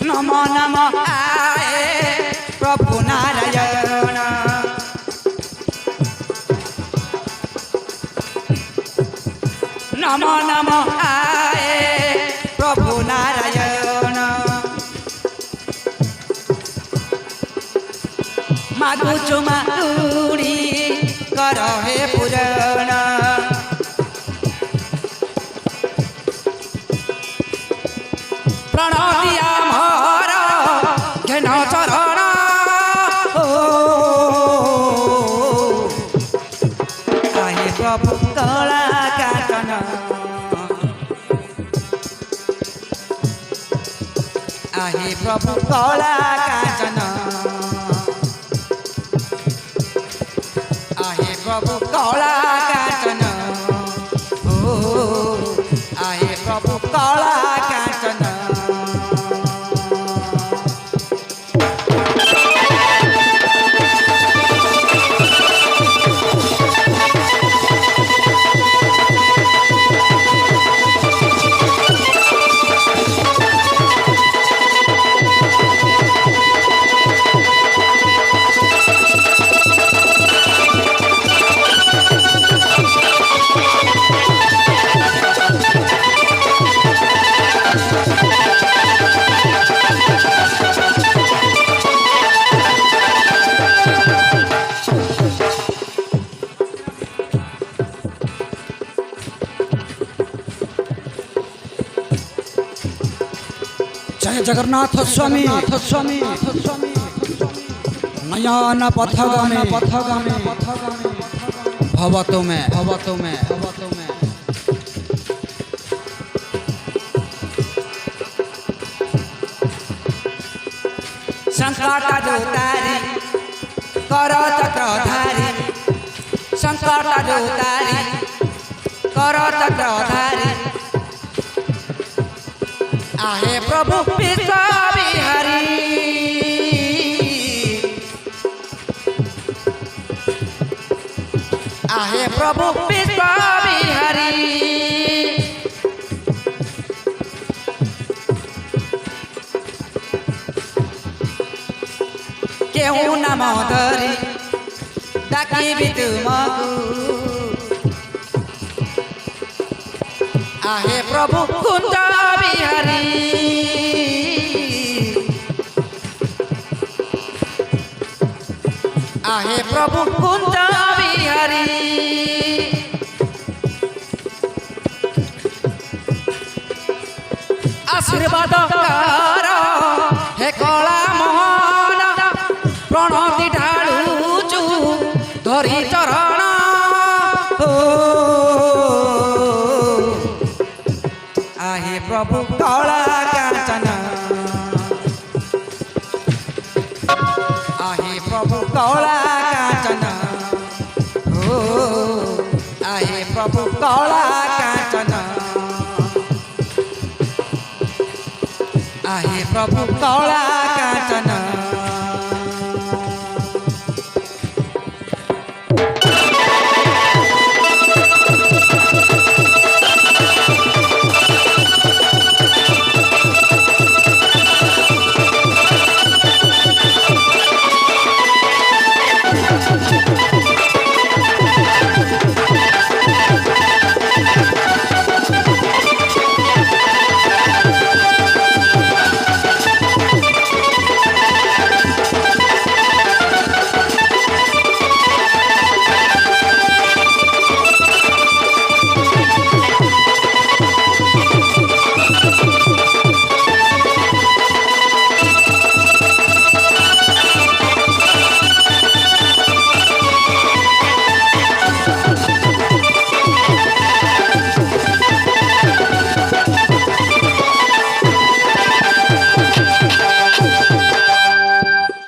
नमो नमो आए प्रभु नारायण। नमो नमो आए प्रभु नारायण। मागुचु मागुड़ी कर हे पुराण। प्रणतिया मोर घेन चरण आहे प्रभु कला काटन। आहे प्रभु कला काटन। आहे प्रभु कला काटन। आहे प्रभु कला काटन। जय जगन्नाथ स्वामी नयन पथगामी भवतु में संकट जोतारी कर चक्रधारी। संकट जोतारी कर चक्रधारी। आहे प्रभु विश्व बिहारी। आहे प्रभु विश्व बिहारी। केहू नाम धरी डाकिबी तुमकु। आहे प्रभु कुंज बिहारी। आहे प्रभु कुंज बिहारी। आशीर्वाद कर हे कला मोहन। प्रणति ढालुचु धरी चरण। आहे प्रभु कला कांचन। आहे प्रभु कला कांचन। आहे प्रभु कला कांचन। आहे प्रभु कला कांचन